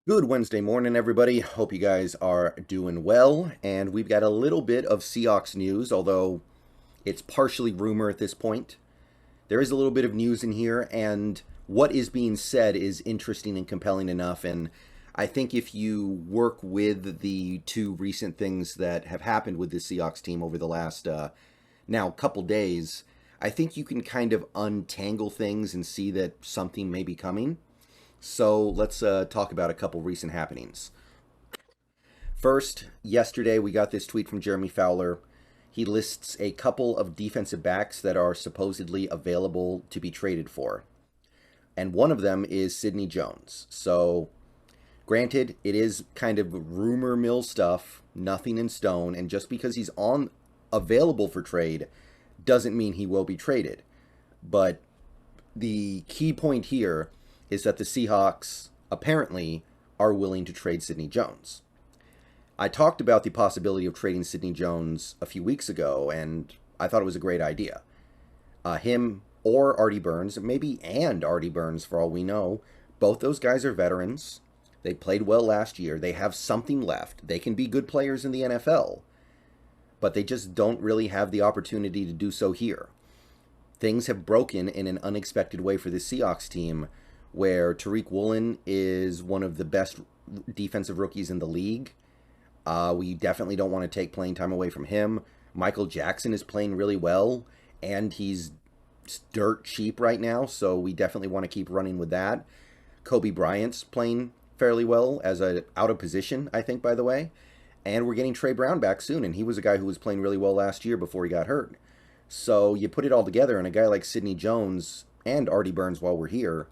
Good Wednesday morning, everybody. Hope you guys are doing well. And we've got a little bit of Seahawks news, although it's partially rumor at this point. There is a little bit of news in here, and what is being said is interesting and compelling enough. And I think if you work with the two recent things that have happened with the Seahawks team over the last now couple days, I think you can kind of untangle things and see that something may be coming. So let's talk about a couple recent happenings. First, yesterday we got this tweet from Jeremy Fowler. He lists a couple of defensive backs that are supposedly available to be traded for. And one of them is Sidney Jones. So, granted, it is kind of rumor mill stuff, nothing in stone, and just because he's on available for trade doesn't mean he will be traded. But the key point here is that the Seahawks apparently are willing to trade Sidney Jones. I talked about the possibility of trading Sidney Jones a few weeks ago, and I thought it was a great idea. Him or Artie Burns, maybe and Artie Burns for all we know, both those guys are veterans. They played well last year. They have something left. They can be good players in the NFL, but they just don't really have the opportunity to do so here. Things have broken in an unexpected way for the Seahawks team, where Tariq Woolen is one of the best defensive rookies in the league. We definitely don't want to take playing time away from him. Michael Jackson is playing really well, and he's dirt cheap right now, so we definitely want to keep running with that. Kobe Bryant's playing fairly well as a out of position, I think, by the way. And we're getting Trey Brown back soon, and he was a guy who was playing really well last year before he got hurt. So you put it all together, and a guy like Sidney Jones and Artie Burns, while we're here,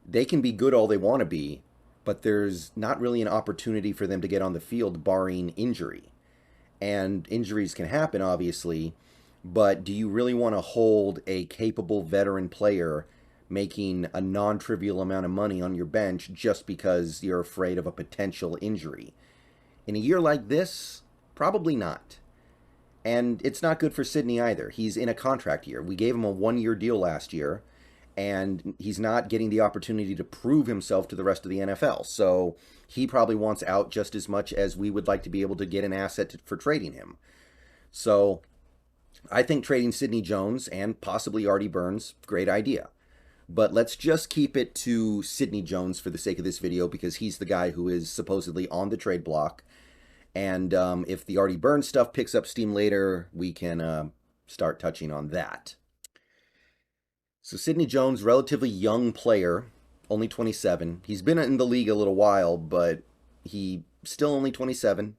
they can be good all they want to be, but there's not really an opportunity for them to get on the field barring injury. And injuries can happen, obviously, but do you really want to hold a capable veteran player making a non trivial amount of money on your bench just because you're afraid of a potential injury? In a year like this, probably not. And it's not good for Sidney either. He's in a contract year. We gave him a 1 year deal last year, and he's not getting the opportunity to prove himself to the rest of the NFL. So he probably wants out just as much as we would like to be able to get an asset for trading him. So I think trading Sidney Jones and possibly Artie Burns, great idea. But let's just keep it to Sidney Jones for the sake of this video because he's the guy who is supposedly on the trade block. And if the Artie Burns stuff picks up steam later, we can start touching on that. So Sidney Jones, relatively young player, only 27. He's been in the league a little while, but he still only 27.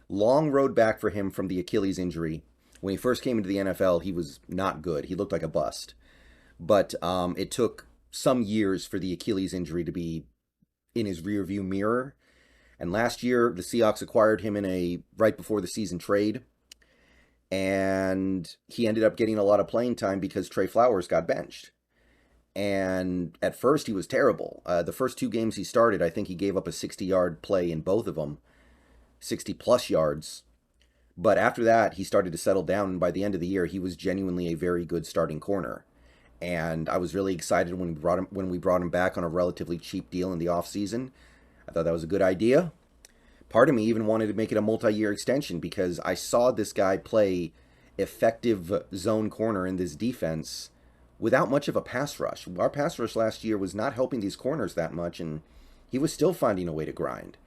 Long road back for him from the Achilles injury. When he first came into the NFL, he was not good. He looked like a bust. But it took some years for the Achilles injury to be in his rearview mirror. And last year, the Seahawks acquired him in a right before the season trade. And he ended up getting a lot of playing time because Trey Flowers got benched. And at first, he was terrible. The first two games he started, I think he gave up a 60-yard play in both of them, 60-plus yards. But after that, he started to settle down, and by the end of the year, he was genuinely a very good starting corner. And I was really excited when we brought him back on a relatively cheap deal in the offseason. I thought that was a good idea. Part of me even wanted to make it a multi-year extension because I saw this guy play effective zone corner in this defense without much of a pass rush. Our pass rush last year was not helping these corners that much, and he was still finding a way to grind.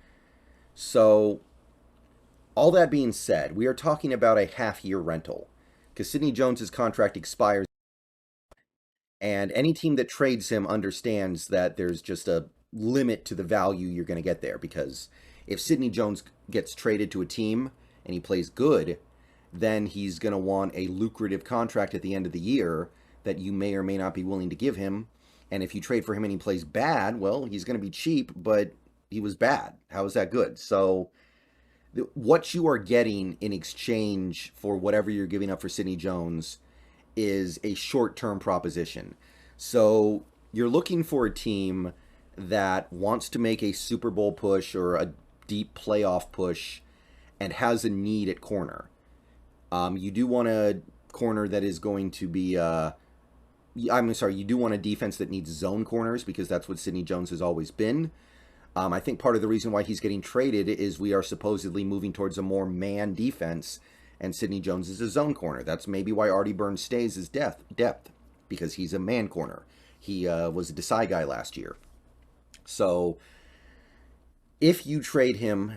So, all that being said, we are talking about a half-year rental because Sidney Jones' contract expires, and any team that trades him understands that there's just a limit to the value you're going to get there because if Sidney Jones gets traded to a team and he plays good, then he's going to want a lucrative contract at the end of the year that you may or may not be willing to give him. And if you trade for him and he plays bad, well, he's going to be cheap, but he was bad. How is that good? So what you are getting in exchange for whatever you're giving up for Sidney Jones is a short-term proposition. So you're looking for a team that wants to make a Super Bowl push or a deep playoff push and has a need at corner. You do want a corner that is going to be you do want a defense that needs zone corners because that's what Sidney Jones has always been. I think part of the reason why he's getting traded is we are supposedly moving towards a more man defense, and Sidney Jones is a zone corner. That's maybe why Artie Burns stays as depth, because he's a man corner. He was a Desai guy last year. So if you trade him,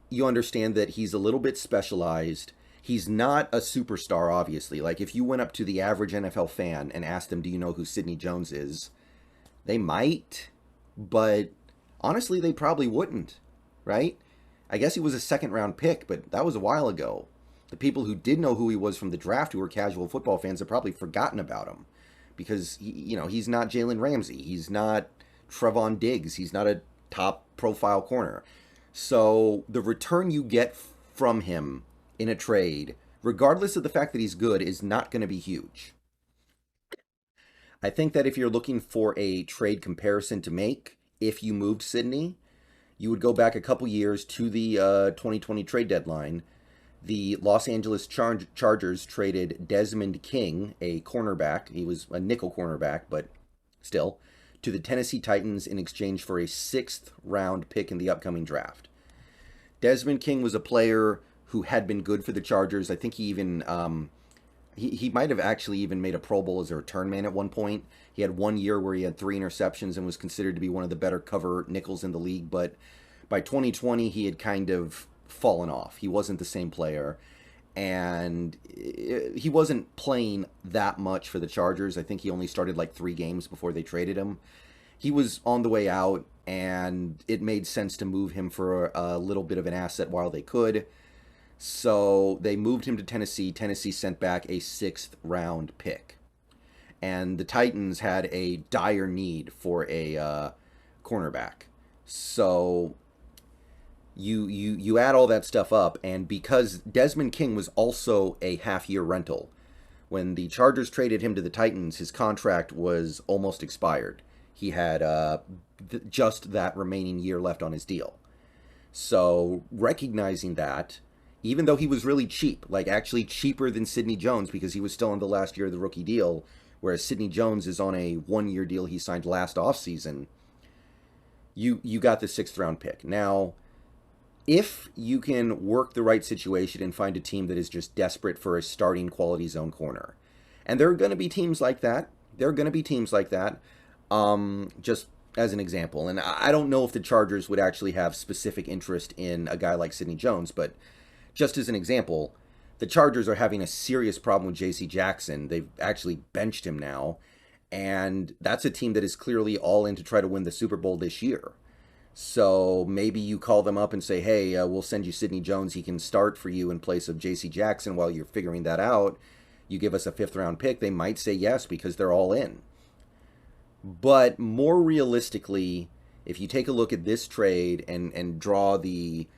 you understand that he's a little bit specialized. He's not a superstar, obviously. Like, if you went up to the average NFL fan and asked them, do you know who Sidney Jones is? They might, but honestly, they probably wouldn't, right? I guess he was a second-round pick, but that was a while ago. The people who did know who he was from the draft, who were casual football fans, have probably forgotten about him. Because, he's not Jalen Ramsey. He's not Trevon Diggs. He's not a top-profile corner. So the return you get from him in a trade, regardless of the fact that he's good, is not going to be huge. I think that if you're looking for a trade comparison to make, if you moved Sidney, you would go back a couple years to the 2020 trade deadline. The Los Angeles Chargers traded Desmond King, a cornerback. He was a nickel cornerback, but still, to the Tennessee Titans in exchange for a 6th-round pick in the upcoming draft. Desmond King was a player who had been good for the Chargers. I think he even he might have actually even made a Pro Bowl as a return man at one point. He had 1 year where he had 3 interceptions and was considered to be one of the better cover nickels in the league. But by 2020, he had kind of fallen off. He wasn't the same player. And he wasn't playing that much for the Chargers. I think he only started like 3 games before they traded him. He was on the way out, and it made sense to move him for a little bit of an asset while they could. So they moved him to Tennessee. Tennessee sent back a 6th-round pick. And the Titans had a dire need for a cornerback. So you add all that stuff up, and because Desmond King was also a half-year rental, when the Chargers traded him to the Titans, his contract was almost expired. He had just that remaining year left on his deal. So recognizing that, even though he was really cheap, like actually cheaper than Sidney Jones because he was still in the last year of the rookie deal, whereas Sidney Jones is on a 1-year deal he signed last offseason, you got the 6th-round pick. Now, if you can work the right situation and find a team that is just desperate for a starting quality zone corner, and there are going to be teams like that, just as an example, and I don't know if the Chargers would actually have specific interest in a guy like Sidney Jones, but just as an example, the Chargers are having a serious problem with J.C. Jackson. They've actually benched him now, and that's a team that is clearly all in to try to win the Super Bowl this year. So maybe you call them up and say, hey, we'll send you Sidney Jones. He can start for you in place of J.C. Jackson while you're figuring that out. You give us a 5th-round pick. They might say yes because they're all in. But more realistically, if you take a look at this trade and draw the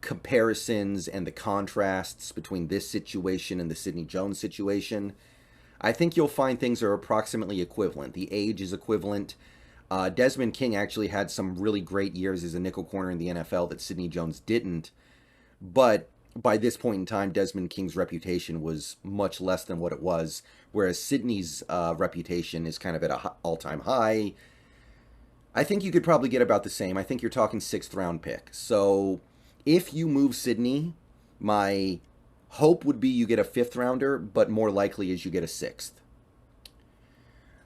comparisons and the contrasts between this situation and the Sidney Jones situation, I think you'll find things are approximately equivalent. The age is equivalent. Desmond King actually had some really great years as a nickel corner in the NFL that Sidney Jones didn't. But by this point in time, Desmond King's reputation was much less than what it was, whereas Sidney's reputation is kind of at an all-time high. I think you could probably get about the same. I think you're talking 6th-round pick. So if you move Sidney, my hope would be you get a 5th-rounder, but more likely is you get a 6th.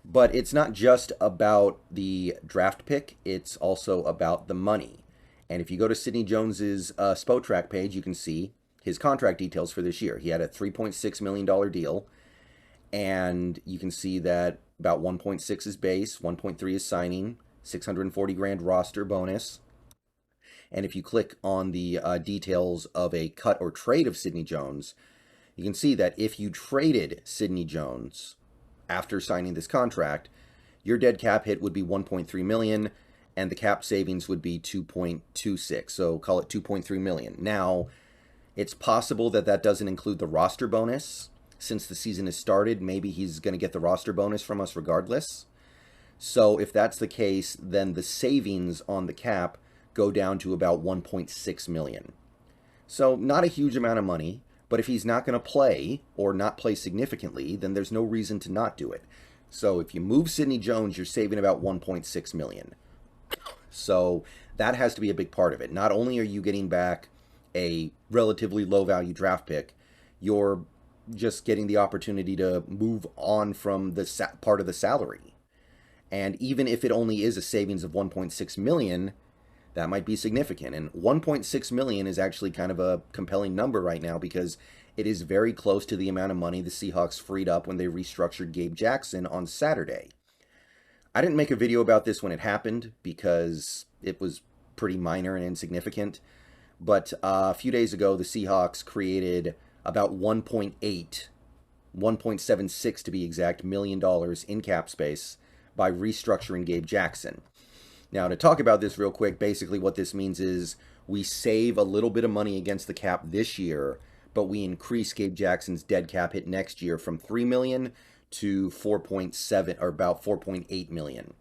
But it's not just about the draft pick, it's also about the money. And if you go to Sidney Jones's Spotrac page, you can see his contract details for this year. He had a $3.6 million deal, and you can see that about 1.6 is base, 1.3 is signing, $640,000 roster bonus. And if you click on the details of a cut or trade of Sidney Jones, you can see that if you traded Sidney Jones after signing this contract, your dead cap hit would be $1.3 million, and the cap savings would be 2.26, so call it 2.3 million. Now, it's possible that that doesn't include the roster bonus. Since the season has started, maybe he's going to get the roster bonus from us regardless. So if that's the case, then the savings on the cap go down to about 1.6 million. So not a huge amount of money, but if he's not going to play or not play significantly, then there's no reason to not do it. So if you move Sidney Jones, you're saving about 1.6 million. So that has to be a big part of it. Not only are you getting back a relatively low value draft pick, you're just getting the opportunity to move on from the part of the salary. And even if it only is a savings of 1.6 million, that might be significant. And 1.6 million is actually kind of a compelling number right now because it is very close to the amount of money the Seahawks freed up when they restructured Gabe Jackson on Saturday. I didn't make a video about this when it happened because it was pretty minor and insignificant. But a few days ago, the Seahawks created about 1.76 to be exact, $1 million in cap space by restructuring Gabe Jackson. Now, to talk about this real quick, basically what this means is we save a little bit of money against the cap this year, but we increase Gabe Jackson's dead cap hit next year from $3 million to 4.7 or about 4.8 million.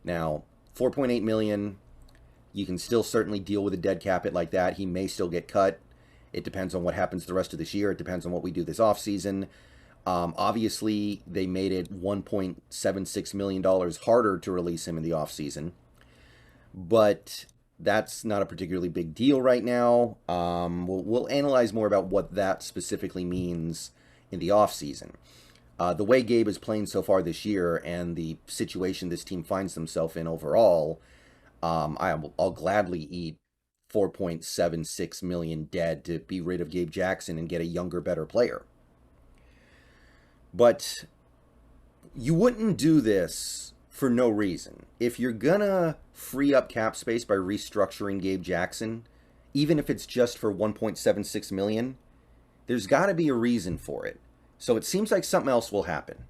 Now, 4.8 million, you can still certainly deal with a dead cap hit like that. He may still get cut. It depends on what happens the rest of this year. It depends on what we do this offseason. Obviously, they made it $1.76 million harder to release him in the offseason. But that's not a particularly big deal right now. We'll analyze more about what that specifically means in the offseason. The way Gabe is playing so far this year and the situation this team finds themselves in overall, I'll gladly eat 4.76 million dead to be rid of Gabe Jackson and get a younger, better player. But you wouldn't do this for no reason. If you're gonna free up cap space by restructuring Gabe Jackson, even if it's just for 1.76 million, there's got to be a reason for it. So it seems like something else will happen.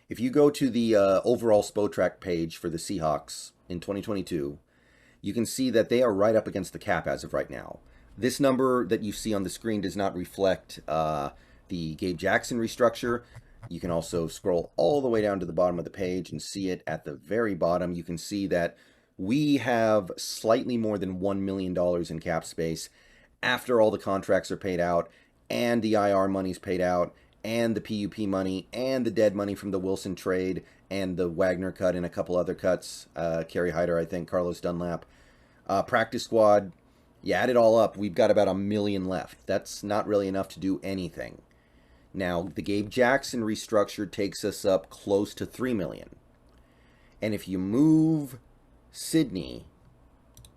If you go to the overall Spotrac page for the Seahawks in 2022, you can see that they are right up against the cap as of right now. This number that you see on the screen does not reflect the Gabe Jackson restructure. You can also scroll all the way down to the bottom of the page and see it at the very bottom. You can see that we have slightly more than $1 million in cap space after all the contracts are paid out and the IR money's paid out and the PUP money and the dead money from the Wilson trade and the Wagner cut and a couple other cuts. Kerry Hyder, I think, Carlos Dunlap. Practice squad, you add it all up, we've got about $1 million left. That's not really enough to do anything. Now, the Gabe Jackson restructure takes us up close to $3 million. And if you move Sidney,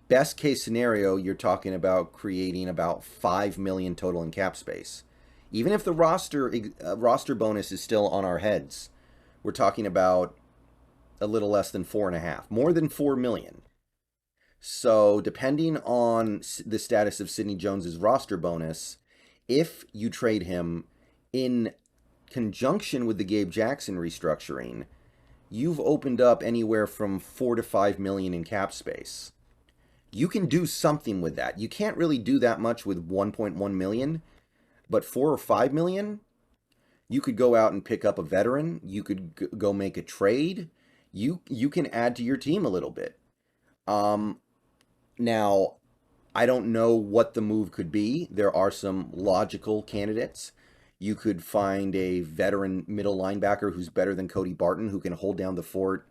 best case scenario, you're talking about creating about $5 million total in cap space. Even if the roster bonus is still on our heads, we're talking about a little less than 4.5, more than $4 million. So depending on the status of Sidney Jones's roster bonus, if you trade him in conjunction with the Gabe Jackson restructuring, you've opened up anywhere from 4 to 5 million in cap space. You can do something with that. You can't really do that much with 1.1 million, but 4 or 5 million, you could go out and pick up a veteran. You could go make a trade. You can add to your team a little bit. Now, I don't know what the move could be. There are some logical candidates. You could find a veteran middle linebacker who's better than Cody Barton, who can hold down the fort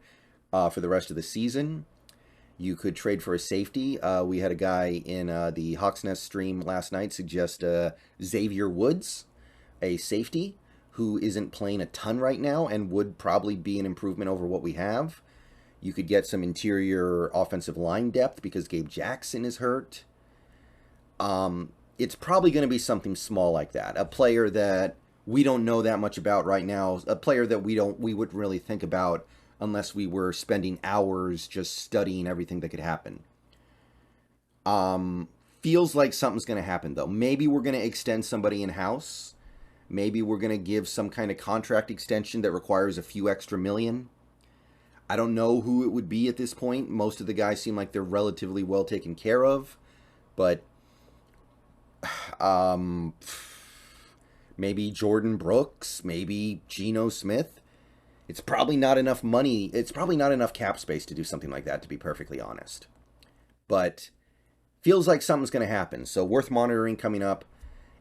for the rest of the season. You could trade for a safety. We had a guy in the Hawks Nest stream last night suggest Xavier Woods, a safety, who isn't playing a ton right now and would probably be an improvement over what we have. You could get some interior offensive line depth because Gabe Jackson is hurt. It's probably going to be something small like that. A player that we don't know that much about right now. A player that we wouldn't really think about unless we were spending hours just studying everything that could happen. Feels like something's going to happen, though. Maybe we're going to extend somebody in-house. Maybe we're going to give some kind of contract extension that requires a few extra million. I don't know who it would be at this point. Most of the guys seem like they're relatively well taken care of. But maybe Jordan Brooks, maybe Geno Smith. It's probably not enough money. It's probably not enough cap space to do something like that, to be perfectly honest. But feels like something's going to happen. So worth monitoring coming up.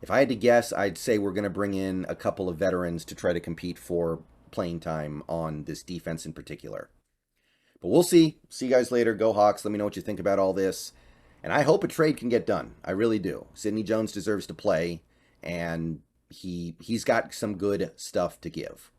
If I had to guess, I'd say we're going to bring in a couple of veterans to try to compete for playing time on this defense in particular. But we'll see. See you guys later. Go Hawks. Let me know what you think about all this. And I hope a trade can get done. I really do. Sidney Jones deserves to play, and he's got some good stuff to give.